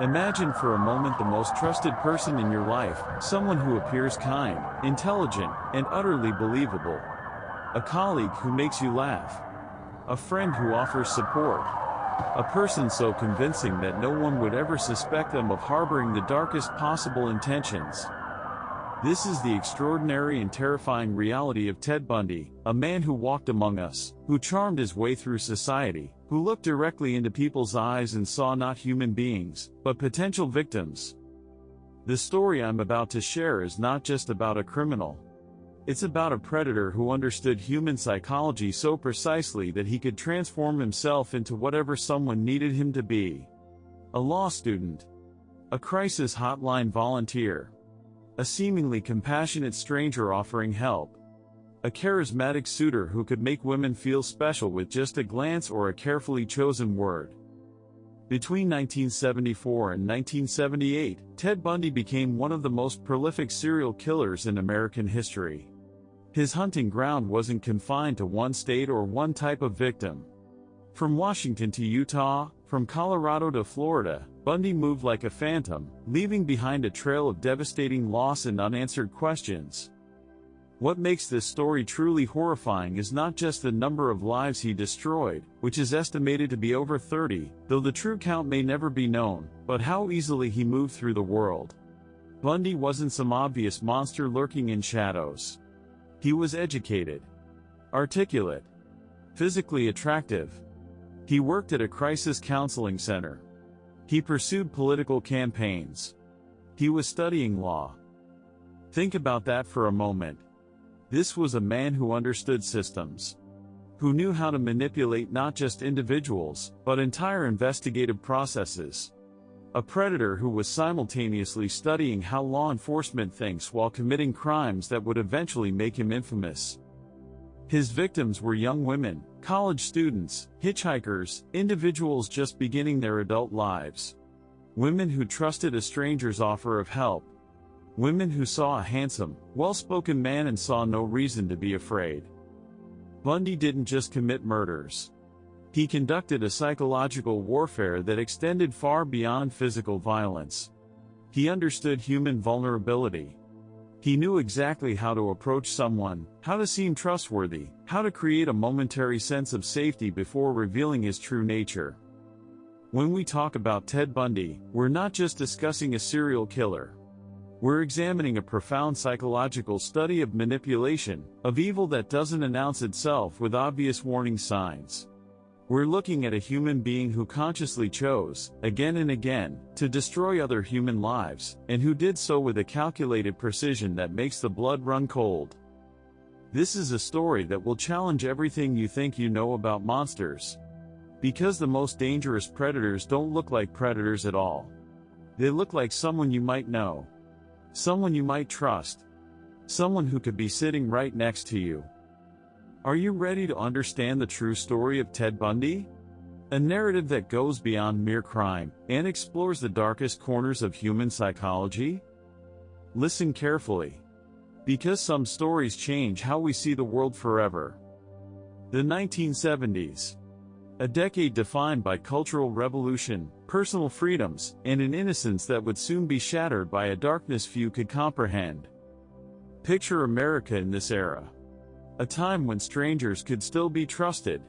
Imagine for a moment the most trusted person in your life, someone who appears kind, intelligent, and utterly believable. A colleague who makes you laugh. A friend who offers support. A person so convincing that no one would ever suspect them of harboring the darkest possible intentions. This is the extraordinary and terrifying reality of Ted Bundy, a man who walked among us, who charmed his way through society, who looked directly into people's eyes and saw not human beings, but potential victims. The story I'm about to share is not just about a criminal. It's about a predator who understood human psychology so precisely that he could transform himself into whatever someone needed him to be. A law student. A crisis hotline volunteer. A seemingly compassionate stranger offering help. A charismatic suitor who could make women feel special with just a glance or a carefully chosen word. Between 1974 and 1978, Ted Bundy became one of the most prolific serial killers in American history. His hunting ground wasn't confined to one state or one type of victim. From Washington to Utah, from Colorado to Florida, Bundy moved like a phantom, leaving behind a trail of devastating loss and unanswered questions. What makes this story truly horrifying is not just the number of lives he destroyed, which is estimated to be over 30, though the true count may never be known, but how easily he moved through the world. Bundy wasn't some obvious monster lurking in shadows. He was educated, articulate, physically attractive. He worked at a crisis counseling center. He pursued political campaigns. He was studying law. Think about that for a moment. This was a man who understood systems, who knew how to manipulate not just individuals, but entire investigative processes. A predator who was simultaneously studying how law enforcement thinks while committing crimes that would eventually make him infamous. His victims were young women, college students, hitchhikers, individuals just beginning their adult lives. Women who trusted a stranger's offer of help. Women who saw a handsome, well-spoken man and saw no reason to be afraid. Bundy didn't just commit murders. He conducted a psychological warfare that extended far beyond physical violence. He understood human vulnerability. He knew exactly how to approach someone, how to seem trustworthy, how to create a momentary sense of safety before revealing his true nature. When we talk about Ted Bundy, we're not just discussing a serial killer. We're examining a profound psychological study of manipulation, of evil that doesn't announce itself with obvious warning signs. We're looking at a human being who consciously chose, again and again, to destroy other human lives, and who did so with a calculated precision that makes the blood run cold. This is a story that will challenge everything you think you know about monsters. Because the most dangerous predators don't look like predators at all. They look like someone you might know. Someone you might trust. Someone who could be sitting right next to you. Are you ready to understand the true story of Ted Bundy? A narrative that goes beyond mere crime and explores the darkest corners of human psychology? Listen carefully. Because some stories change how we see the world forever. The 1970s. A decade defined by cultural revolution, personal freedoms, and an innocence that would soon be shattered by a darkness few could comprehend. Picture America in this era. A time when strangers could still be trusted.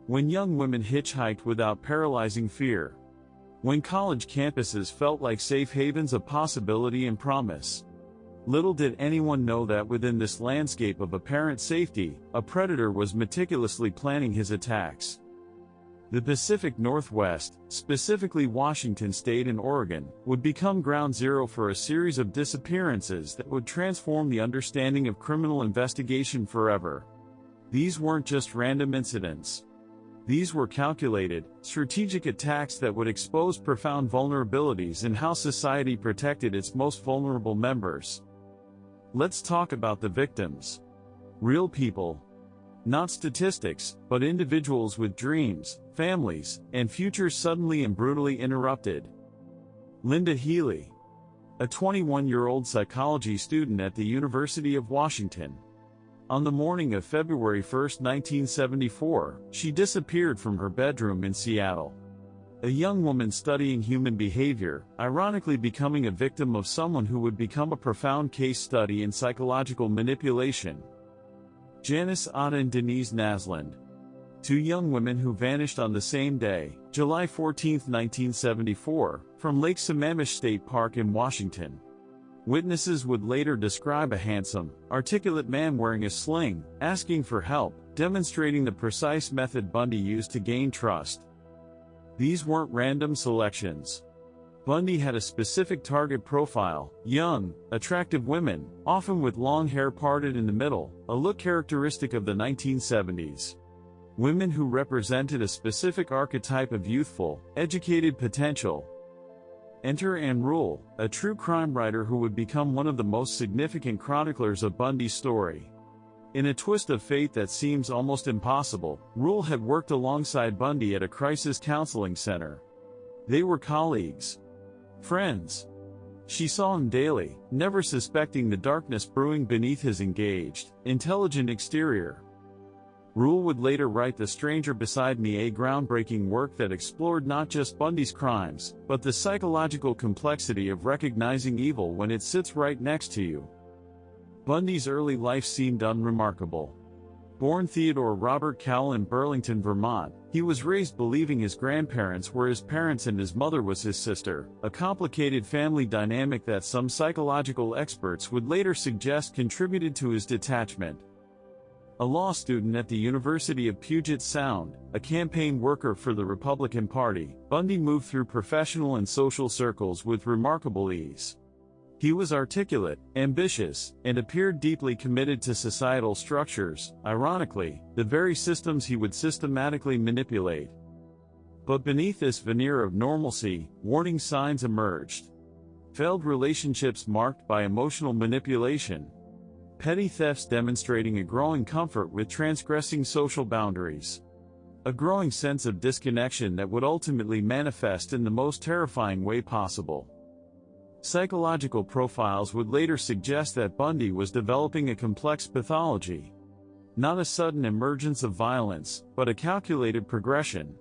When young women hitchhiked without paralyzing fear. When college campuses felt like safe havens of possibility and promise. Little did anyone know that within this landscape of apparent safety, a predator was meticulously planning his attacks. The Pacific Northwest, specifically Washington State and Oregon, would become ground zero for a series of disappearances that would transform the understanding of criminal investigation forever. These weren't just random incidents. These were calculated, strategic attacks that would expose profound vulnerabilities in how society protected its most vulnerable members. Let's talk about the victims. Real people. Not statistics, but individuals with dreams, families, and futures suddenly and brutally interrupted. Linda Healy. A 21-year-old psychology student at the University of Washington. On the morning of February 1, 1974, she disappeared from her bedroom in Seattle. A young woman studying human behavior, ironically becoming a victim of someone who would become a profound case study in psychological manipulation. Janice Otta and Denise Naslund. Two young women who vanished on the same day, July 14, 1974, from Lake Sammamish State Park in Washington. Witnesses would later describe a handsome, articulate man wearing a sling, asking for help, demonstrating the precise method Bundy used to gain trust. These weren't random selections. Bundy had a specific target profile: young, attractive women, often with long hair parted in the middle, a look characteristic of the 1970s. Women who represented a specific archetype of youthful, educated potential. Enter Ann Rule, a true crime writer who would become one of the most significant chroniclers of Bundy's story. In a twist of fate that seems almost impossible, Rule had worked alongside Bundy at a crisis counseling center. They were colleagues. Friends. She saw him daily, never suspecting the darkness brewing beneath his engaged, intelligent exterior. Rule would later write The Stranger Beside Me, a groundbreaking work that explored not just Bundy's crimes, but the psychological complexity of recognizing evil when it sits right next to you. Bundy's early life seemed unremarkable. Born Theodore Robert Cowell in Burlington, Vermont, he was raised believing his grandparents were his parents and his mother was his sister, a complicated family dynamic that some psychological experts would later suggest contributed to his detachment. A law student at the University of Puget Sound, a campaign worker for the Republican Party, Bundy moved through professional and social circles with remarkable ease. He was articulate, ambitious, and appeared deeply committed to societal structures, ironically, the very systems he would systematically manipulate. But beneath this veneer of normalcy, warning signs emerged. Failed relationships marked by emotional manipulation. Petty thefts demonstrating a growing comfort with transgressing social boundaries. A growing sense of disconnection that would ultimately manifest in the most terrifying way possible. Psychological profiles would later suggest that Bundy was developing a complex pathology. Not a sudden emergence of violence, but a calculated progression.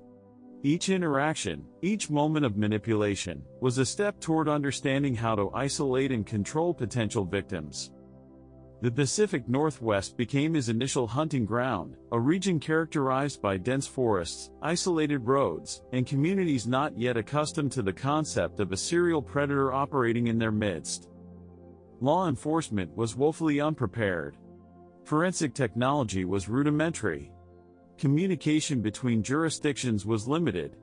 Each interaction, each moment of manipulation, was a step toward understanding how to isolate and control potential victims. The Pacific Northwest became his initial hunting ground, a region characterized by dense forests, isolated roads, and communities not yet accustomed to the concept of a serial predator operating in their midst. Law enforcement was woefully unprepared. Forensic technology was rudimentary. Communication between jurisdictions was limited.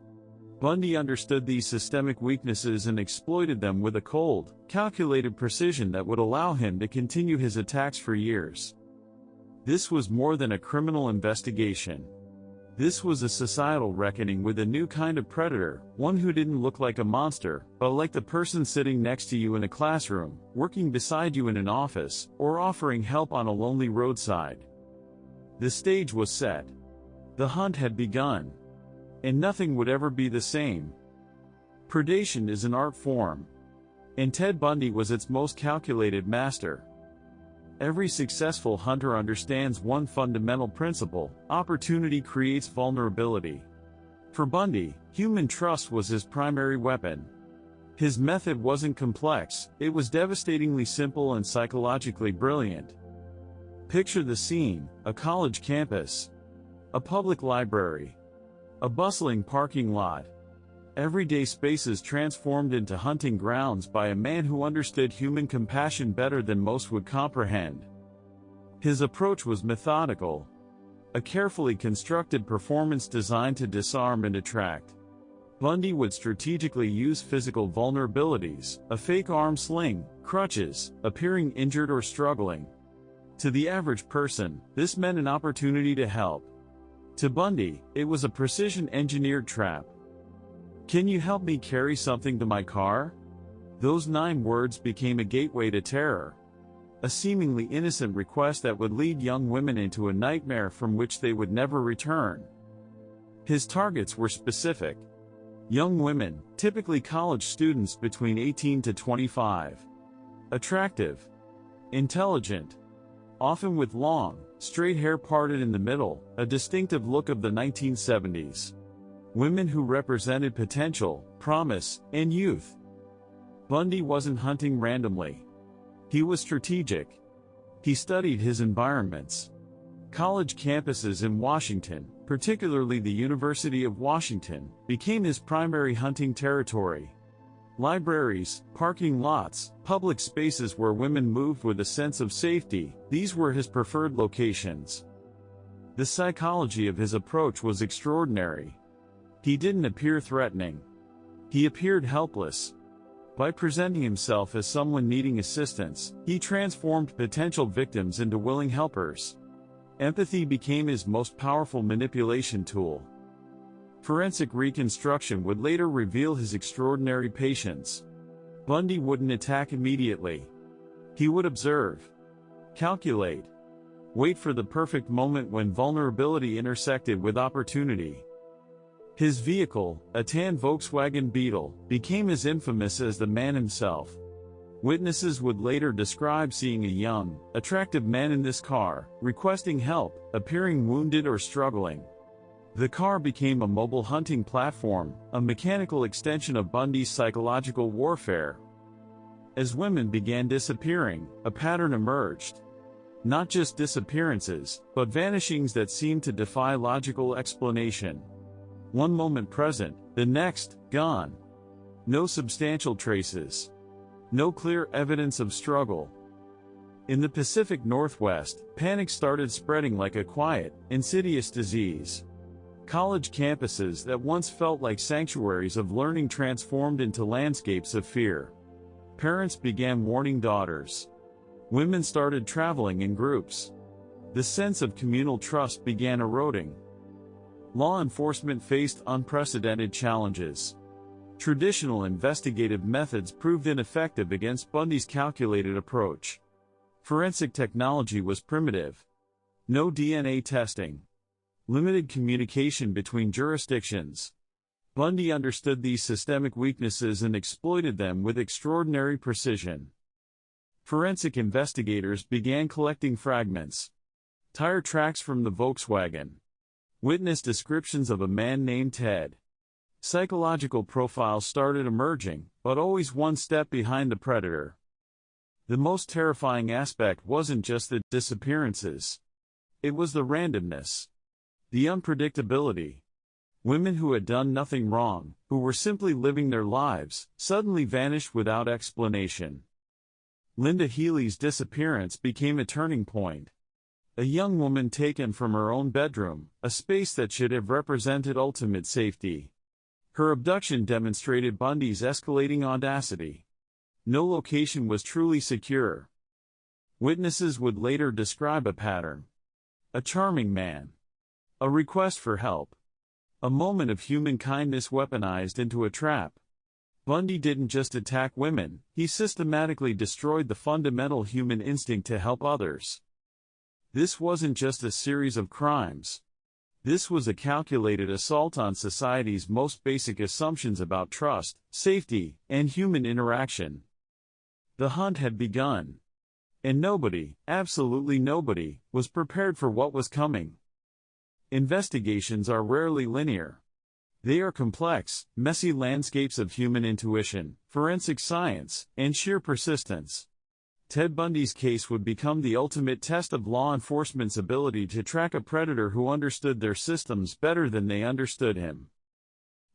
Bundy understood these systemic weaknesses and exploited them with a cold, calculated precision that would allow him to continue his attacks for years. This was more than a criminal investigation. This was a societal reckoning with a new kind of predator, one who didn't look like a monster, but like the person sitting next to you in a classroom, working beside you in an office, or offering help on a lonely roadside. The stage was set. The hunt had begun. And nothing would ever be the same. Predation is an art form. And Ted Bundy was its most calculated master. Every successful hunter understands one fundamental principle: opportunity creates vulnerability. For Bundy, human trust was his primary weapon. His method wasn't complex, it was devastatingly simple and psychologically brilliant. Picture the scene: a college campus, a public library, a bustling parking lot. Everyday spaces transformed into hunting grounds by a man who understood human compassion better than most would comprehend. His approach was methodical. A carefully constructed performance designed to disarm and attract. Bundy would strategically use physical vulnerabilities, a fake arm sling, crutches, appearing injured or struggling. To the average person, this meant an opportunity to help. To Bundy, it was a precision-engineered trap. "Can you help me carry something to my car?" Those 9 words became a gateway to terror. A seemingly innocent request that would lead young women into a nightmare from which they would never return. His targets were specific. Young women, typically college students between 18 to 25. Attractive. Intelligent. Often with long, straight hair parted in the middle, a distinctive look of the 1970s. women who represented potential, promise, and youth. Bundy wasn't hunting randomly. He was strategic. He studied his environments. College campuses in Washington, particularly the University of Washington, became his primary hunting territory. Libraries, parking lots, public spaces where women moved with a sense of safety, these were his preferred locations. The psychology of his approach was extraordinary. He didn't appear threatening. He appeared helpless. By presenting himself as someone needing assistance, he transformed potential victims into willing helpers. Empathy became his most powerful manipulation tool. Forensic reconstruction would later reveal his extraordinary patience. Bundy wouldn't attack immediately. He would observe, calculate, wait for the perfect moment when vulnerability intersected with opportunity. His vehicle, a tan Volkswagen Beetle, became as infamous as the man himself. Witnesses would later describe seeing a young, attractive man in this car, requesting help, appearing wounded or struggling. The car became a mobile hunting platform, a mechanical extension of Bundy's psychological warfare. As women began disappearing, a pattern emerged. Not just disappearances, but vanishings that seemed to defy logical explanation. One moment present, the next, gone. No substantial traces. No clear evidence of struggle. In the Pacific Northwest, panic started spreading like a quiet, insidious disease. College campuses that once felt like sanctuaries of learning transformed into landscapes of fear. Parents began warning daughters. Women started traveling in groups. The sense of communal trust began eroding. Law enforcement faced unprecedented challenges. Traditional investigative methods proved ineffective against Bundy's calculated approach. Forensic technology was primitive. No DNA testing. Limited communication between jurisdictions. Bundy understood these systemic weaknesses and exploited them with extraordinary precision. Forensic investigators began collecting fragments. Tire tracks from the Volkswagen. Witness descriptions of a man named Ted. Psychological profiles started emerging, but always one step behind the predator. The most terrifying aspect wasn't just the disappearances. It was the randomness. The unpredictability. Women who had done nothing wrong, who were simply living their lives, suddenly vanished without explanation. Linda Healy's disappearance became a turning point. A young woman taken from her own bedroom, a space that should have represented ultimate safety. Her abduction demonstrated Bundy's escalating audacity. No location was truly secure. Witnesses would later describe a pattern. A charming man. A request for help. A moment of human kindness weaponized into a trap. Bundy didn't just attack women, he systematically destroyed the fundamental human instinct to help others. This wasn't just a series of crimes. This was a calculated assault on society's most basic assumptions about trust, safety, and human interaction. The hunt had begun. And nobody, absolutely nobody, was prepared for what was coming. Investigations are rarely linear. They are complex, messy landscapes of human intuition, forensic science, and sheer persistence. Ted Bundy's case would become the ultimate test of law enforcement's ability to track a predator who understood their systems better than they understood him.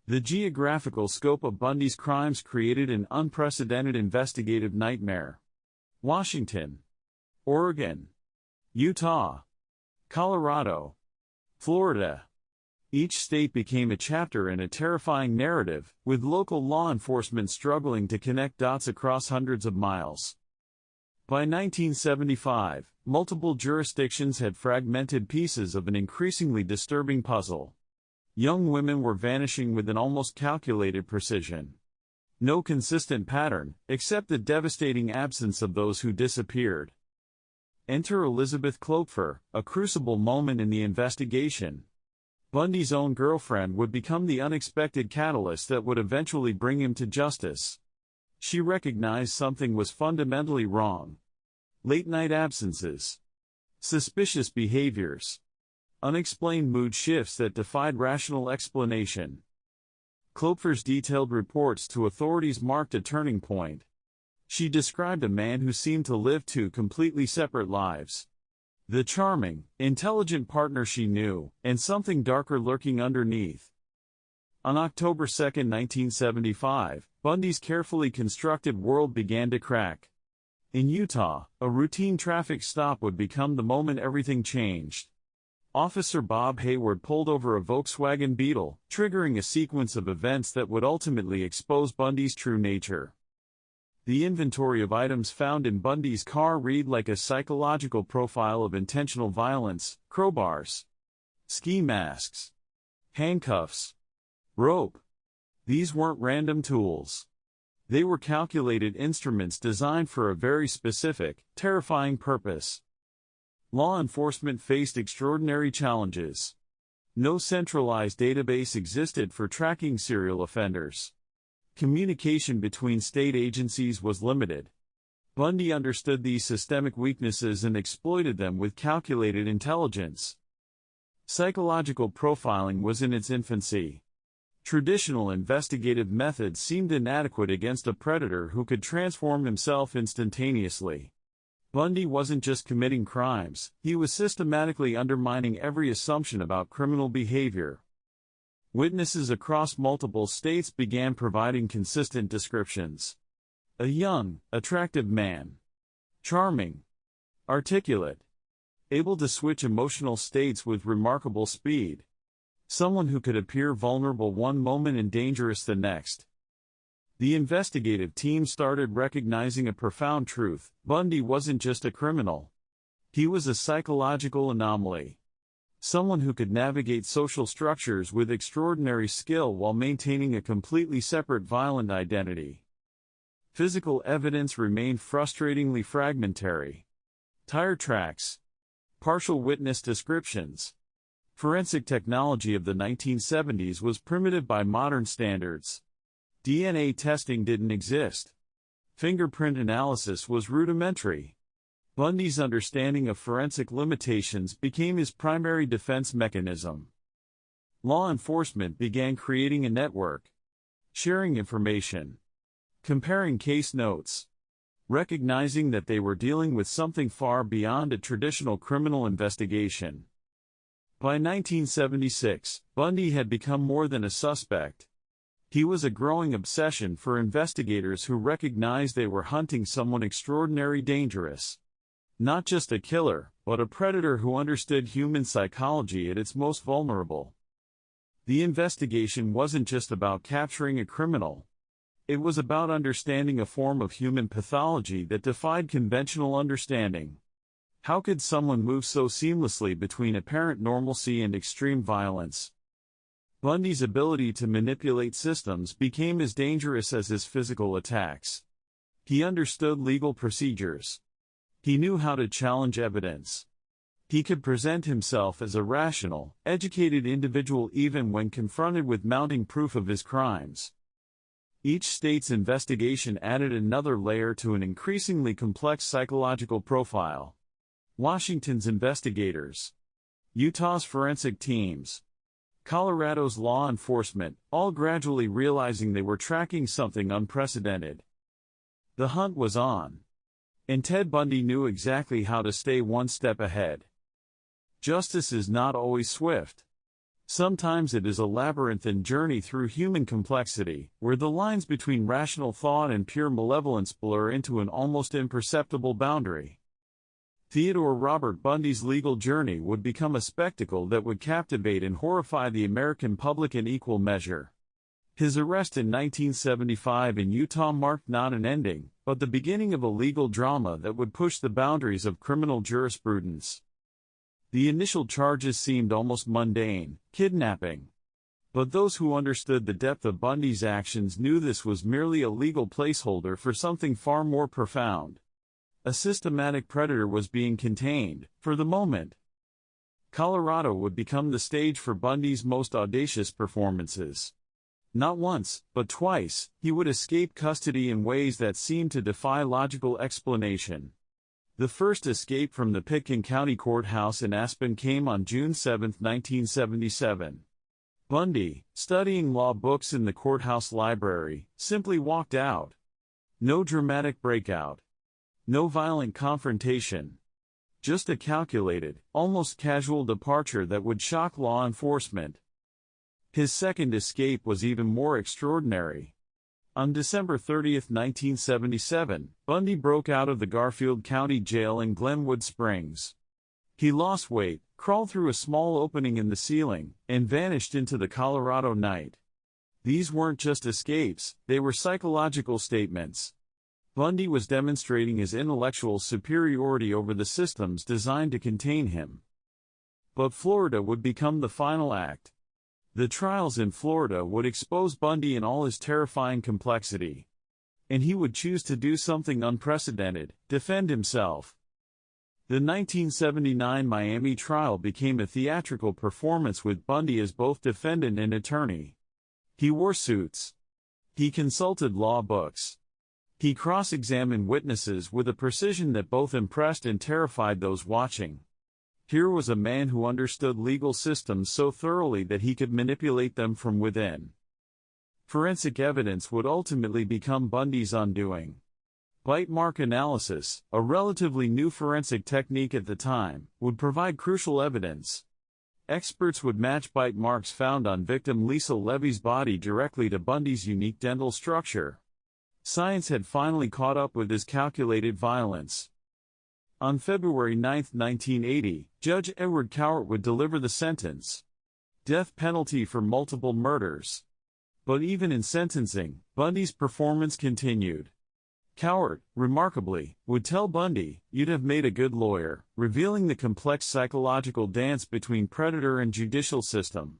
The geographical scope of Bundy's crimes created an unprecedented investigative nightmare. Washington, Oregon, Utah, Colorado, Florida. Each state became a chapter in a terrifying narrative, with local law enforcement struggling to connect dots across hundreds of miles. By 1975, multiple jurisdictions had fragmented pieces of an increasingly disturbing puzzle. Young women were vanishing with an almost calculated precision. No consistent pattern, except the devastating absence of those who disappeared. Enter Elizabeth Klopfer, a crucible moment in the investigation. Bundy's own girlfriend would become the unexpected catalyst that would eventually bring him to justice. She recognized something was fundamentally wrong. Late-night absences. Suspicious behaviors. Unexplained mood shifts that defied rational explanation. Klopfer's detailed reports to authorities marked a turning point. She described a man who seemed to live two completely separate lives. The charming, intelligent partner she knew, and something darker lurking underneath. On October 2, 1975, Bundy's carefully constructed world began to crack. In Utah, a routine traffic stop would become the moment everything changed. Officer Bob Hayward pulled over a Volkswagen Beetle, triggering a sequence of events that would ultimately expose Bundy's true nature. The inventory of items found in Bundy's car read like a psychological profile of intentional violence: crowbars, ski masks, handcuffs, rope. These weren't random tools. They were calculated instruments designed for a very specific, terrifying purpose. Law enforcement faced extraordinary challenges. No centralized database existed for tracking serial offenders. Communication between state agencies was limited. Bundy understood these systemic weaknesses and exploited them with calculated intelligence. Psychological profiling was in its infancy. Traditional investigative methods seemed inadequate against a predator who could transform himself instantaneously. Bundy wasn't just committing crimes, he was systematically undermining every assumption about criminal behavior. Witnesses across multiple states began providing consistent descriptions. A young, attractive man. Charming. Articulate. Able to switch emotional states with remarkable speed. Someone who could appear vulnerable one moment and dangerous the next. The investigative team started recognizing a profound truth: Bundy wasn't just a criminal. He was a psychological anomaly. Someone who could navigate social structures with extraordinary skill while maintaining a completely separate violent identity. Physical evidence remained frustratingly fragmentary. Tire tracks. Partial witness descriptions. Forensic technology of the 1970s was primitive by modern standards. DNA testing didn't exist. Fingerprint analysis was rudimentary. Bundy's understanding of forensic limitations became his primary defense mechanism. Law enforcement began creating a network, sharing information, comparing case notes, recognizing that they were dealing with something far beyond a traditional criminal investigation. By 1976, Bundy had become more than a suspect. He was a growing obsession for investigators who recognized they were hunting someone extraordinarily dangerous. Not just a killer, but a predator who understood human psychology at its most vulnerable. The investigation wasn't just about capturing a criminal. It was about understanding a form of human pathology that defied conventional understanding. How could someone move so seamlessly between apparent normalcy and extreme violence? Bundy's ability to manipulate systems became as dangerous as his physical attacks. He understood legal procedures. He knew how to challenge evidence. He could present himself as a rational, educated individual even when confronted with mounting proof of his crimes. Each state's investigation added another layer to an increasingly complex psychological profile. Washington's investigators, Utah's forensic teams, Colorado's law enforcement, all gradually realizing they were tracking something unprecedented. The hunt was on. And Ted Bundy knew exactly how to stay one step ahead. Justice is not always swift. Sometimes it is a labyrinthine journey through human complexity, where the lines between rational thought and pure malevolence blur into an almost imperceptible boundary. Theodore Robert Bundy's legal journey would become a spectacle that would captivate and horrify the American public in equal measure. His arrest in 1975 in Utah marked not an ending, but the beginning of a legal drama that would push the boundaries of criminal jurisprudence. The initial charges seemed almost mundane: kidnapping. But those who understood the depth of Bundy's actions knew this was merely a legal placeholder for something far more profound. A systematic predator was being contained, for the moment. Colorado would become the stage for Bundy's most audacious performances. Not once, but twice, he would escape custody in ways that seemed to defy logical explanation. The first escape from the Pitkin County Courthouse in Aspen came on June 7, 1977. Bundy, studying law books in the courthouse library, simply walked out. No dramatic breakout. No violent confrontation. Just a calculated, almost casual departure that would shock law enforcement. His second escape was even more extraordinary. On December 30, 1977, Bundy broke out of the Garfield County Jail in Glenwood Springs. He lost weight, crawled through a small opening in the ceiling, and vanished into the Colorado night. These weren't just escapes, they were psychological statements. Bundy was demonstrating his intellectual superiority over the systems designed to contain him. But Florida would become the final act. The trials in Florida would expose Bundy in all his terrifying complexity. And he would choose to do something unprecedented: defend himself. The 1979 Miami trial became a theatrical performance with Bundy as both defendant and attorney. He wore suits. He consulted law books. He cross-examined witnesses with a precision that both impressed and terrified those watching. Here was a man who understood legal systems so thoroughly that he could manipulate them from within. Forensic evidence would ultimately become Bundy's undoing. Bite mark analysis, a relatively new forensic technique at the time, would provide crucial evidence. Experts would match bite marks found on victim Lisa Levy's body directly to Bundy's unique dental structure. Science had finally caught up with his calculated violence. On February 9, 1980, Judge Edward Cowart would deliver the sentence: death penalty for multiple murders. But even in sentencing, Bundy's performance continued. Cowart, remarkably, would tell Bundy, "You'd have made a good lawyer," revealing the complex psychological dance between predator and judicial system.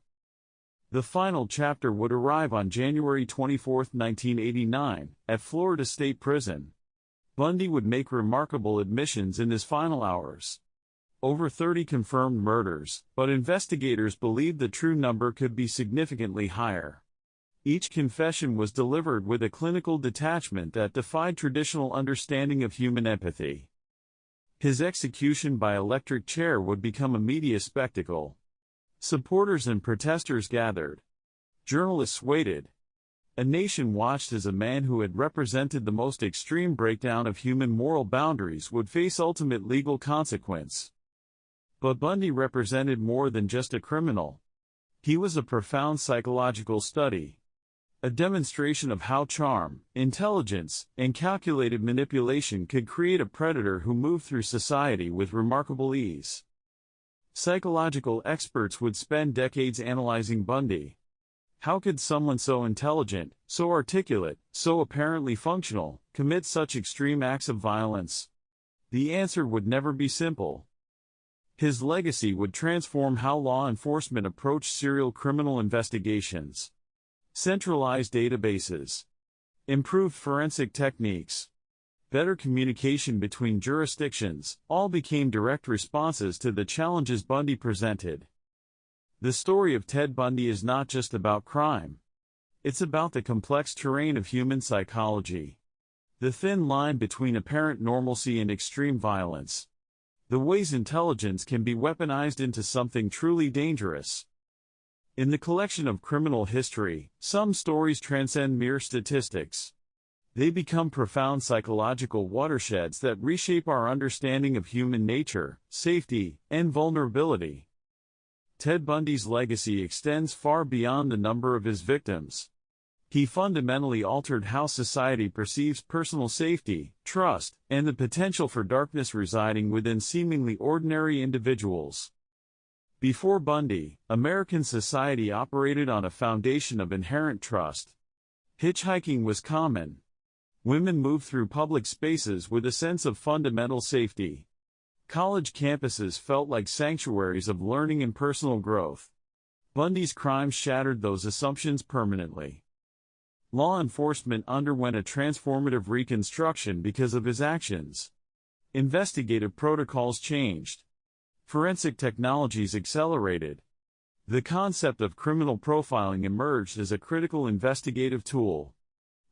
The final chapter would arrive on January 24, 1989, at Florida State Prison. Bundy would make remarkable admissions in his final hours. Over 30 confirmed murders, but investigators believed the true number could be significantly higher. Each confession was delivered with a clinical detachment that defied traditional understanding of human empathy. His execution by electric chair would become a media spectacle. Supporters and protesters gathered. Journalists waited. A nation watched as a man who had represented the most extreme breakdown of human moral boundaries would face ultimate legal consequence. But Bundy represented more than just a criminal. He was a profound psychological study. A demonstration of how charm, intelligence, and calculated manipulation could create a predator who moved through society with remarkable ease. Psychological experts would spend decades analyzing Bundy. How could someone so intelligent, so articulate, so apparently functional, commit such extreme acts of violence? The answer would never be simple. His legacy would transform how law enforcement approached serial criminal investigations. Centralized databases, improved forensic techniques, better communication between jurisdictions, all became direct responses to the challenges Bundy presented. The story of Ted Bundy is not just about crime. It's about the complex terrain of human psychology. The thin line between apparent normalcy and extreme violence. The ways intelligence can be weaponized into something truly dangerous. In the collection of criminal history, some stories transcend mere statistics. They become profound psychological watersheds that reshape our understanding of human nature, safety, and vulnerability. Ted Bundy's legacy extends far beyond the number of his victims. He fundamentally altered how society perceives personal safety, trust, and the potential for darkness residing within seemingly ordinary individuals. Before Bundy, American society operated on a foundation of inherent trust. Hitchhiking was common. Women moved through public spaces with a sense of fundamental safety. College campuses felt like sanctuaries of learning and personal growth. Bundy's crimes shattered those assumptions permanently. Law enforcement underwent a transformative reconstruction because of his actions. Investigative protocols changed. Forensic technologies accelerated. The concept of criminal profiling emerged as a critical investigative tool.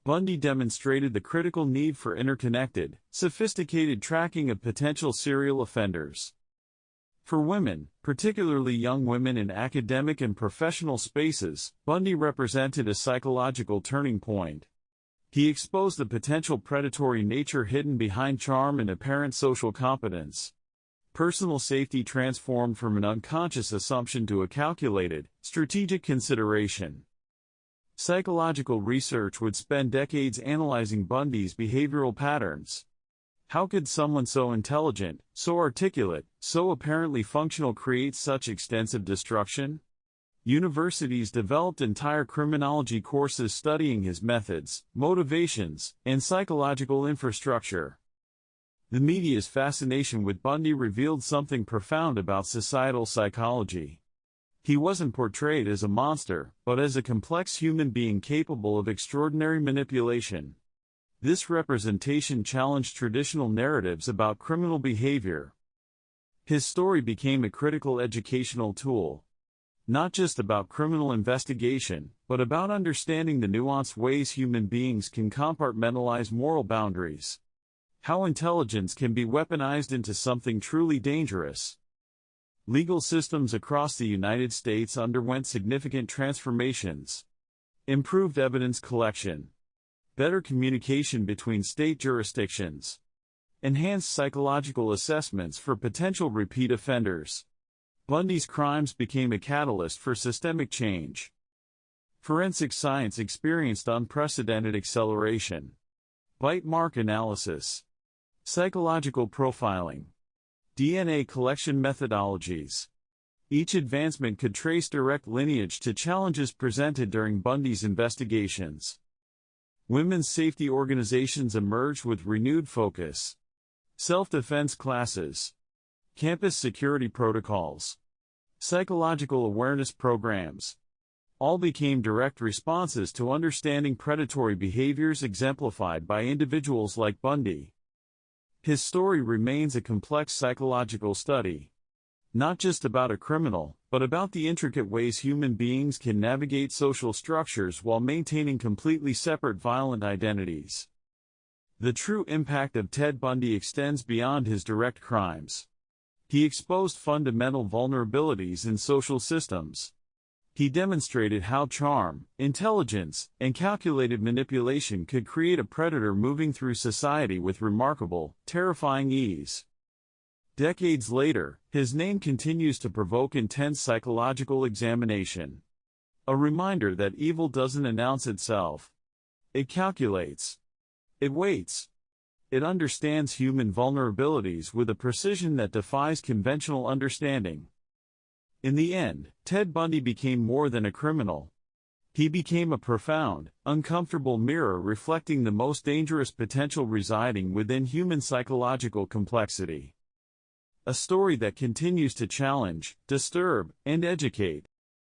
Bundy demonstrated the critical need for interconnected, sophisticated tracking of potential serial offenders. For women, particularly young women in academic and professional spaces, Bundy represented a psychological turning point. He exposed the potential predatory nature hidden behind charm and apparent social competence. Personal safety transformed from an unconscious assumption to a calculated, strategic consideration. Psychological research would spend decades analyzing Bundy's behavioral patterns. How could someone so intelligent, so articulate, so apparently functional create such extensive destruction? Universities developed entire criminology courses studying his methods, motivations, and psychological infrastructure. The media's fascination with Bundy revealed something profound about societal psychology. He wasn't portrayed as a monster, but as a complex human being capable of extraordinary manipulation. This representation challenged traditional narratives about criminal behavior. His story became a critical educational tool. Not just about criminal investigation, but about understanding the nuanced ways human beings can compartmentalize moral boundaries. How intelligence can be weaponized into something truly dangerous. Legal systems across the United States underwent significant transformations. Improved evidence collection. Better communication between state jurisdictions. Enhanced psychological assessments for potential repeat offenders. Bundy's crimes became a catalyst for systemic change. Forensic science experienced unprecedented acceleration. Bite mark analysis. Psychological profiling. DNA collection methodologies. Each advancement could trace direct lineage to challenges presented during Bundy's investigations. Women's safety organizations emerged with renewed focus. Self-defense classes. Campus security protocols. Psychological awareness programs. All became direct responses to understanding predatory behaviors exemplified by individuals like Bundy. His story remains a complex psychological study. Not just about a criminal, but about the intricate ways human beings can navigate social structures while maintaining completely separate violent identities. The true impact of Ted Bundy extends beyond his direct crimes. He exposed fundamental vulnerabilities in social systems. He demonstrated how charm, intelligence, and calculated manipulation could create a predator moving through society with remarkable, terrifying ease. Decades later, his name continues to provoke intense psychological examination. A reminder that evil doesn't announce itself. It calculates. It waits. It understands human vulnerabilities with a precision that defies conventional understanding. In the end, Ted Bundy became more than a criminal. He became a profound, uncomfortable mirror reflecting the most dangerous potential residing within human psychological complexity. A story that continues to challenge, disturb, and educate.